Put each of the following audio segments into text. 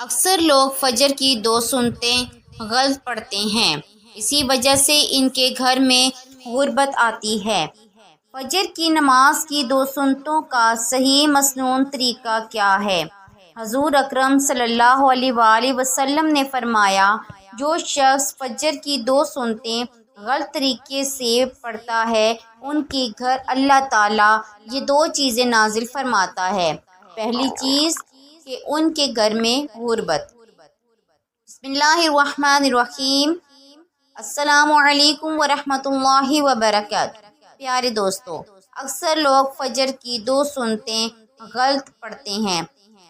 اکثر لوگ فجر کی 2 سنتیں غلط پڑھتے ہیں، اسی وجہ سے ان کے گھر میں غربت آتی ہے۔ فجر کی نماز کی 2 سنتوں کا صحیح مسنون طریقہ کیا ہے؟ حضور اکرم صلی اللہ علیہ وآلہ وسلم نے فرمایا، جو شخص فجر کی 2 سنتیں غلط طریقے سے پڑھتا ہے، ان کے گھر اللہ تعالیٰ یہ 2 چیزیں نازل فرماتا ہے۔ پہلی چیز کہ ان کے گھر میں غربت۔ بسم اللہ الرحمن الرحیم۔ السلام علیکم ورحمۃ اللہ وبرکاتہ۔ پیارے دوستو، اکثر لوگ فجر کی 2 سنتیں غلط پڑھتے ہیں،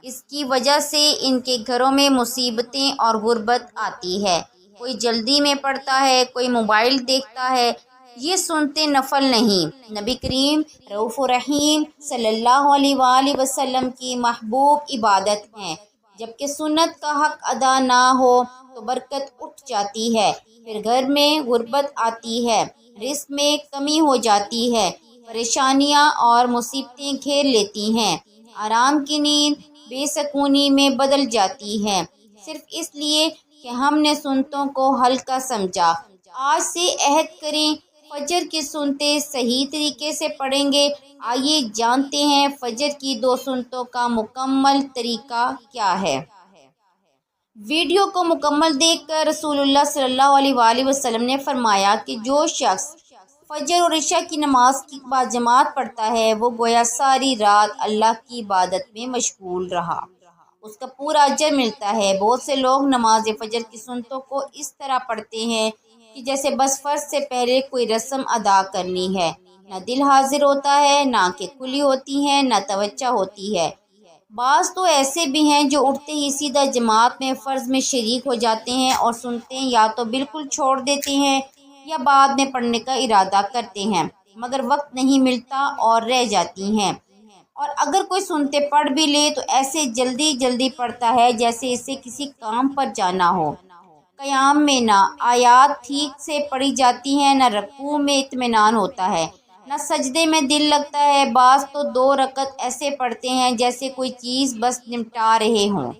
اس کی وجہ سے ان کے گھروں میں مصیبتیں اور غربت آتی ہے۔ کوئی جلدی میں پڑھتا ہے، کوئی موبائل دیکھتا ہے۔ یہ سنتیں نفل نہیں، نبی کریم رؤوف رحیم صلی اللہ علیہ وآلہ وسلم کی محبوب عبادت ہیں۔ جبکہ سنت کا حق ادا نہ ہو تو برکت اٹھ جاتی ہے، پھر گھر میں غربت آتی ہے، رزق میں کمی ہو جاتی ہے، پریشانیاں اور مصیبتیں گھیر لیتی ہیں، آرام کی نیند بے سکونی میں بدل جاتی ہے، صرف اس لیے کہ ہم نے سنتوں کو ہلکا سمجھا۔ آج سے عہد کریں، فجر کی سنتیں صحیح طریقے سے پڑھیں گے۔ آئیے جانتے ہیں فجر کی 2 سنتوں کا مکمل طریقہ کیا ہے۔ ویڈیو کو مکمل دیکھ کر رسول اللہ صلی اللہ علیہ وآلہ وسلم نے فرمایا کہ جو شخص فجر اور عشاء کی نماز کی باجماعت پڑھتا ہے، وہ گویا ساری رات اللہ کی عبادت میں مشغول رہا، اس کا پورا اجر ملتا ہے۔ بہت سے لوگ نماز فجر کی سنتوں کو اس طرح پڑھتے ہیں کہ جیسے بس فرض سے پہلے کوئی رسم ادا کرنی ہے، نہ دل حاضر ہوتا ہے، نہ آنکھیں کھلی ہوتی ہیں، نہ توجہ ہوتی ہے۔ بعض تو ایسے بھی ہیں جو اٹھتے ہی سیدھا جماعت میں فرض میں شریک ہو جاتے ہیں اور سنتیں یا تو بالکل چھوڑ دیتے ہیں یا بعد میں پڑھنے کا ارادہ کرتے ہیں، مگر وقت نہیں ملتا اور رہ جاتی ہیں۔ اور اگر کوئی سنتے پڑھ بھی لے تو ایسے جلدی جلدی پڑھتا ہے جیسے اسے کسی کام پر جانا ہو۔ قیام میں نہ آیات ٹھیک سے پڑھی جاتی ہیں، نہ رکوع میں اطمینان ہوتا ہے، نہ سجدے میں دل لگتا ہے۔ بعض تو 2 رکعت ایسے پڑھتے ہیں جیسے کوئی چیز بس نمٹا رہے ہوں۔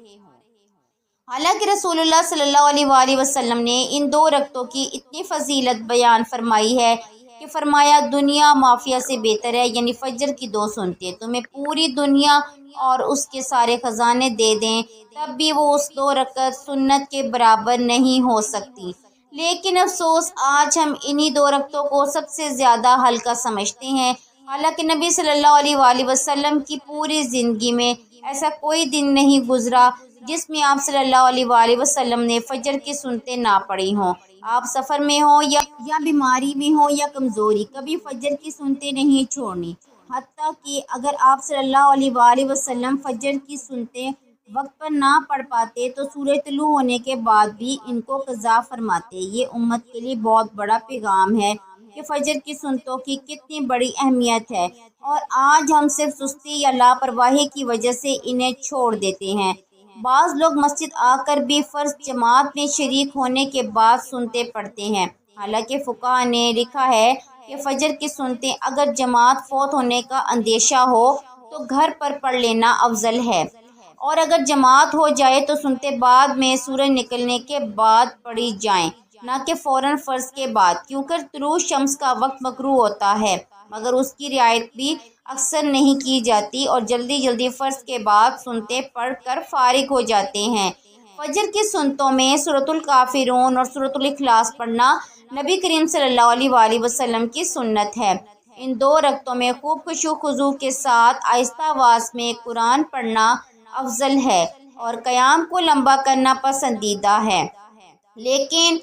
حالانکہ رسول اللہ صلی اللہ علیہ وآلہ وسلم نے ان 2 رکعتوں کی اتنی فضیلت بیان فرمائی ہے کہ فرمایا، دنیا مافیا سے بہتر ہے، یعنی فجر کی 2 سنتیں تمہیں پوری دنیا اور اس کے سارے خزانے دے دیں، تب بھی وہ اس 2 رکعت سنت کے برابر نہیں ہو سکتی۔ لیکن افسوس، آج ہم انہی 2 رکعتوں کو سب سے زیادہ ہلکا سمجھتے ہیں، حالانکہ نبی صلی اللہ علیہ وآلہ وسلم کی پوری زندگی میں ایسا کوئی دن نہیں گزرا جس میں آپ صلی اللہ علیہ وآلہ وسلم نے فجر کی سنتیں نہ پڑھی ہوں۔ آپ سفر میں ہوں یا بیماری میں ہوں یا کمزوری، کبھی فجر کی سنتیں نہیں چھوڑنی۔ حتیٰ کہ اگر آپ صلی اللہ علیہ وآلہ وسلم فجر کی سنتیں وقت پر نہ پڑھ پاتے تو سورج طلوع ہونے کے بعد بھی ان کو قضا فرماتے۔ یہ امت کے لیے بہت بڑا پیغام ہے کہ فجر کی سنتوں کی کتنی بڑی اہمیت ہے، اور آج ہم صرف سستی یا لاپرواہی کی وجہ سے انہیں چھوڑ دیتے ہیں۔ بعض لوگ مسجد آ کر بھی فرض جماعت میں شریک ہونے کے بعد سنتیں پڑھتے ہیں، حالانکہ فقہا نے لکھا ہے کہ فجر کی سنتیں اگر جماعت فوت ہونے کا اندیشہ ہو تو گھر پر پڑھ لینا افضل ہے، اور اگر جماعت ہو جائے تو سنتیں بعد میں سورج نکلنے کے بعد پڑھی جائیں، نہ کہ فوراً فرض کے بعد، کیونکہ طلوع شمس کا وقت مکروہ ہوتا ہے، مگر اس کی رعایت بھی اکثر نہیں کی جاتی اور جلدی جلدی فرض کے بعد سنتیں پڑھ کر فارغ ہو جاتے ہیں۔ فجر کی سنتوں میں سورۃ الکافرون اور سورۃ الاخلاص پڑھنا نبی کریم صلی اللہ علیہ وآلہ وسلم کی سنت ہے۔ ان 2 رکعتوں میں خوب خشوع و خضوع کے ساتھ آہستہ آواز میں قرآن پڑھنا افضل ہے اور قیام کو لمبا کرنا پسندیدہ ہے۔ لیکن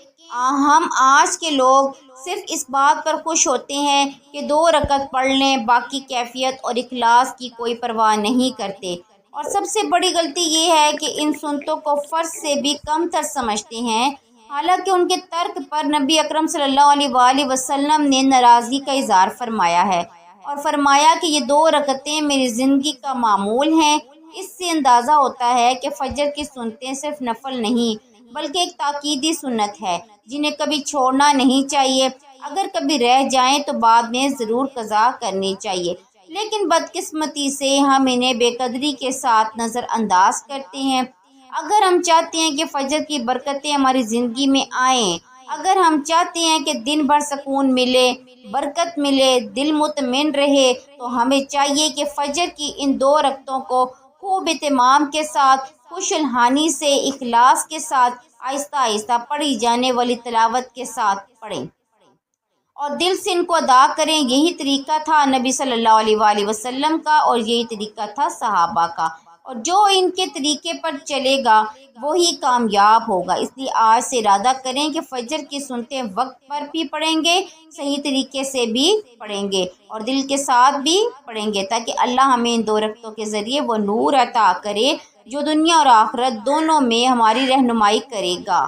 ہم آج کے لوگ صرف اس بات پر خوش ہوتے ہیں کہ 2 رکعت پڑھ لیں، باقی کیفیت اور اخلاص کی کوئی پرواہ نہیں کرتے، اور سب سے بڑی غلطی یہ ہے کہ ان سنتوں کو فرض سے بھی کم تر سمجھتے ہیں، حالانکہ ان کے ترک پر نبی اکرم صلی اللہ علیہ وآلہ وسلم نے ناراضگی کا اظہار فرمایا ہے اور فرمایا کہ یہ 2 رکعتیں میری زندگی کا معمول ہیں۔ اس سے اندازہ ہوتا ہے کہ فجر کی سنتیں صرف نفل نہیں بلکہ ایک تاکیدی سنت ہے جنہیں کبھی چھوڑنا نہیں چاہیے۔ اگر کبھی رہ جائیں تو بعد میں ضرور قضا کرنی چاہیے، لیکن بدقسمتی سے ہم انہیں بے قدری کے ساتھ نظر انداز کرتے ہیں۔ اگر ہم چاہتے ہیں کہ فجر کی برکتیں ہماری زندگی میں آئیں، اگر ہم چاہتے ہیں کہ دن بھر سکون ملے، برکت ملے، دل مطمئن رہے، تو ہمیں چاہیے کہ فجر کی ان 2 رکعتوں کو خوب اہتمام کے ساتھ، خوش الحانی سے، اخلاص کے ساتھ، آہستہ آہستہ پڑھی جانے والی تلاوت کے ساتھ پڑھیں اور دل سے ان کو ادا کریں۔ یہی طریقہ تھا نبی صلی اللہ علیہ وآلہ وسلم کا، اور یہی طریقہ تھا صحابہ کا، اور جو ان کے طریقے پر چلے گا وہی کامیاب ہوگا۔ اس لیے آج سے ارادہ کریں کہ فجر کی سنتیں وقت پر بھی پڑھیں گے، صحیح طریقے سے بھی پڑھیں گے اور دل کے ساتھ بھی پڑھیں گے، تاکہ اللہ ہمیں ان 2 رکعتوں کے ذریعے وہ نور عطا کرے جو دنیا اور آخرت دونوں میں ہماری رہنمائی کرے گا۔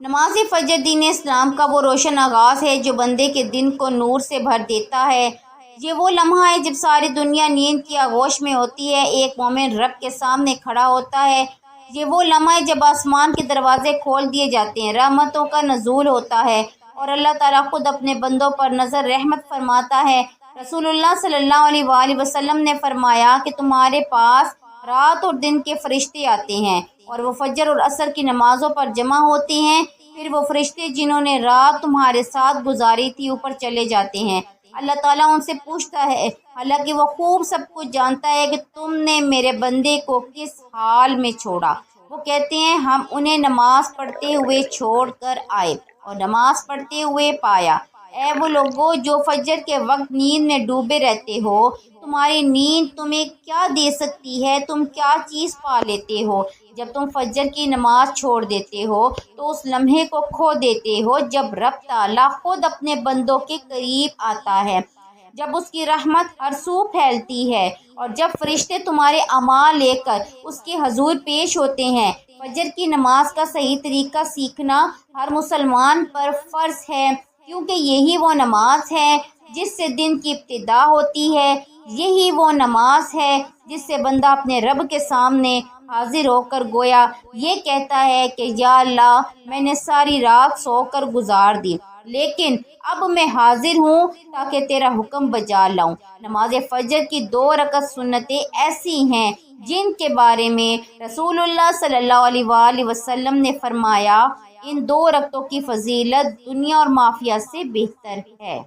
نماز فجر دین اسلام کا وہ روشن آغاز ہے جو بندے کے دن کو نور سے بھر دیتا ہے۔ یہ وہ لمحہ ہے جب ساری دنیا نیند کی آغوش میں ہوتی ہے، ایک مومن رب کے سامنے کھڑا ہوتا ہے۔ یہ وہ لمحہ ہے جب آسمان کے دروازے کھول دیے جاتے ہیں، رحمتوں کا نزول ہوتا ہے اور اللہ تعالیٰ خود اپنے بندوں پر نظر رحمت فرماتا ہے۔ رسول اللہ صلی اللہ علیہ وآلہ وسلم نے فرمایا کہ تمہارے پاس رات اور دن کے فرشتے آتے ہیں اور وہ فجر اور عصر کی نمازوں پر جمع ہوتے ہیں، پھر وہ فرشتے جنہوں نے رات تمہارے ساتھ گزاری تھی اوپر چلے جاتے ہیں۔ اللہ تعالیٰ ان سے پوچھتا ہے، حالانکہ وہ خوب سب کچھ جانتا ہے، کہ تم نے میرے بندے کو کس حال میں چھوڑا؟ وہ کہتے ہیں ہم انہیں نماز پڑھتے ہوئے چھوڑ کر آئے اور نماز پڑھتے ہوئے پایا۔ اے وہ لوگوں جو فجر کے وقت نیند میں ڈوبے رہتے ہو، تمہاری نیند تمہیں کیا دے سکتی ہے؟ تم کیا چیز پا لیتے ہو؟ جب تم فجر کی نماز چھوڑ دیتے ہو تو اس لمحے کو کھو دیتے ہو جب رب تعالیٰ خود اپنے بندوں کے قریب آتا ہے، جب اس کی رحمت ہر سو پھیلتی ہے اور جب فرشتے تمہارے اعمال لے کر اس کے حضور پیش ہوتے ہیں۔ فجر کی نماز کا صحیح طریقہ سیکھنا ہر مسلمان پر فرض ہے، کیونکہ یہی وہ نماز ہے جس سے دن کی ابتدا ہوتی ہے، یہی وہ نماز ہے جس سے بندہ اپنے رب کے سامنے حاضر ہو کر گویا یہ کہتا ہے کہ یا اللہ میں نے ساری رات سو کر گزار دی، لیکن اب میں حاضر ہوں تاکہ تیرا حکم بجا لاؤں۔ نماز فجر کی 2 رکعت سنتیں ایسی ہیں جن کے بارے میں رسول اللہ صلی اللہ علیہ وآلہ وسلم نے فرمایا، ان 2 رکعتوں کی فضیلت دنیا اور مافیہ سے بہتر ہے۔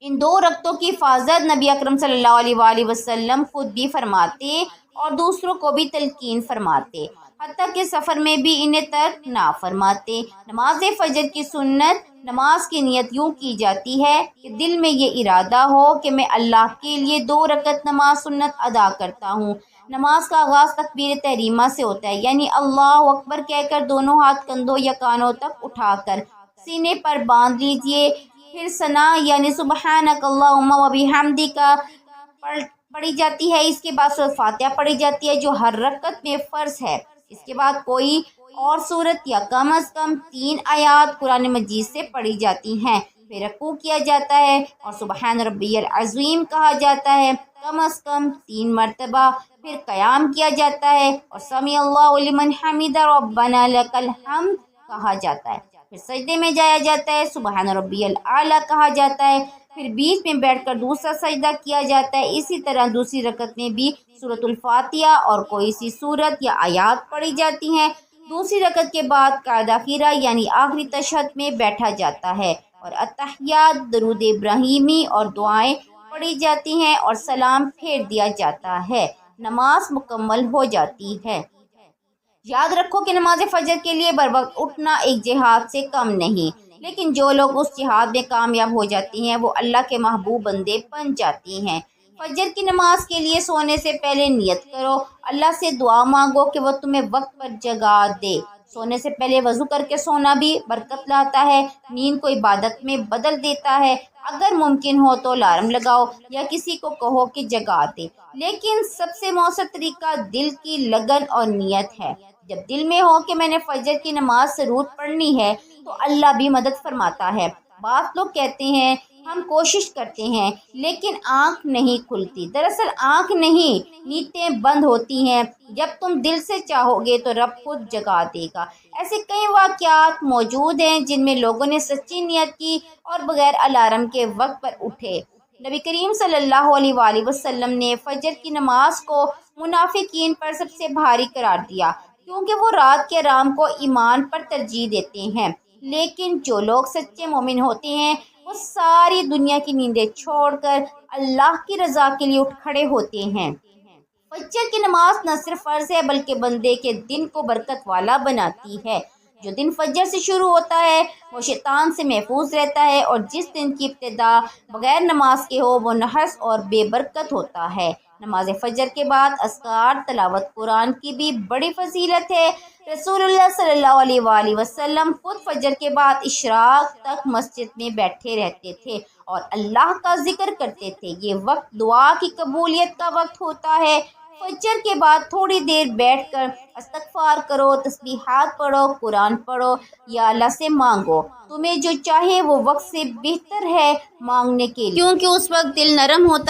ان 2 رکعتوں کی حفاظت نبی اکرم صلی اللہ علیہ وآلہ وسلم خود بھی فرماتے اور دوسروں کو بھی تلقین فرماتے، حتیٰ کہ سفر میں بھی انہیں ترک نہ فرماتے۔ نماز فجر کی سنت نماز کی نیت یوں کی جاتی ہے کہ دل میں یہ ارادہ ہو کہ میں اللہ کے لیے 2 رکعت نماز سنت ادا کرتا ہوں۔ نماز کا آغاز تکبیر تحریمہ سے ہوتا ہے، یعنی اللہ اکبر کہہ کر دونوں ہاتھ کندھوں یا کانوں تک اٹھا کر سینے پر باندھ لیجئے، پھر ثنا یعنی سبحانک اللہم و بحمدک پڑھی جاتی ہے۔ اس کے بعد سورۃ فاتحہ پڑھی جاتی ہے جو ہر رکعت میں فرض ہے۔ اس کے بعد کوئی اور سورت یا کم از کم 3 آیات قرآن مجید سے پڑھی جاتی ہیں، پھر رکوع کیا جاتا ہے اور سبحان ربی العظیم کہا جاتا ہے کم از کم 3 مرتبہ، پھر قیام کیا جاتا ہے اور سمیع اللہ لمن حمدہ ربنا لک الحمد کہا جاتا ہے، پھر سجدے میں جایا جاتا ہے، سبحان ربی الاعلیٰ کہا جاتا ہے، پھر بیچ میں بیٹھ کر دوسرا سجدہ کیا جاتا ہے۔ اسی طرح دوسری رکعت میں بھی سورۃ الفاتحہ اور کوئی سی سورت یا آیات پڑھی جاتی ہیں۔ دوسری رکعت کے بعد قاعدہ اخیرہ یعنی آخری تشہد میں بیٹھا جاتا ہے اور اتحیات، درود ابراہیمی اور دعائیں پڑھی جاتی ہیں اور سلام پھیر دیا جاتا ہے، نماز مکمل ہو جاتی ہے۔ یاد رکھو کہ نماز فجر کے لیے بروقت اٹھنا ایک جہاد سے کم نہیں، لیکن جو لوگ اس جہاد میں کامیاب ہو جاتی ہیں وہ اللہ کے محبوب بندے بن جاتی ہیں۔ فجر کی نماز کے لیے سونے سے پہلے نیت کرو، اللہ سے دعا مانگو کہ وہ تمہیں وقت پر جگا دے۔ سونے سے پہلے وضو کر کے سونا بھی برکت لاتا ہے، نیند کو عبادت میں بدل دیتا ہے۔ اگر ممکن ہو تو الارم لگاؤ یا کسی کو کہو کہ جگا دے، لیکن سب سے مؤثر طریقہ دل کی لگن اور نیت ہے۔ جب دل میں ہو کہ میں نے فجر کی نماز ضرور پڑھنی ہے تو اللہ بھی مدد فرماتا ہے۔ بعض لوگ کہتے ہیں ہم کوشش کرتے ہیں لیکن آنکھ نہیں کھلتی، دراصل آنکھ نہیں، نیتیں بند ہوتی ہیں۔ جب تم دل سے چاہو گے تو رب خود جگا دے گا۔ ایسے کئی واقعات موجود ہیں جن میں لوگوں نے سچی نیت کی اور بغیر الارم کے وقت پر اٹھے۔ نبی کریم صلی اللہ علیہ وآلہ وسلم نے فجر کی نماز کو منافقین پر سب سے بھاری قرار دیا، کیونکہ وہ رات کے آرام کو ایمان پر ترجیح دیتے ہیں۔ لیکن جو لوگ سچے مومن ہوتے ہیں وہ ساری دنیا کی نیندیں چھوڑ کر اللہ کی رضا کے لیے اٹھ کھڑے ہوتے ہیں۔ فجر کی نماز نہ صرف فرض ہے بلکہ بندے کے دن کو برکت والا بناتی ہے۔ جو دن فجر سے شروع ہوتا ہے وہ شیطان سے محفوظ رہتا ہے، اور جس دن کی ابتدا بغیر نماز کے ہو وہ نحس اور بے برکت ہوتا ہے۔ نماز فجر کے بعد اذکار، تلاوت قرآن کی بھی بڑی فضیلت ہے۔ رسول اللہ صلی اللہ علیہ وآلہ وسلم خود فجر کے بعد اشراق تک مسجد میں بیٹھے رہتے تھے اور اللہ کا ذکر کرتے تھے۔ یہ وقت دعا کی قبولیت کا وقت ہوتا ہے۔ فجر کے بعد تھوڑی دیر بیٹھ کر استغفار کرو، تسبیحات پڑھو، قرآن پڑھو یا اللہ سے مانگو۔ تمہیں جو چاہے وہ وقت سے بہتر ہے مانگنے کے لیے، کیونکہ اس وقت دل نرم ہوتا ہے۔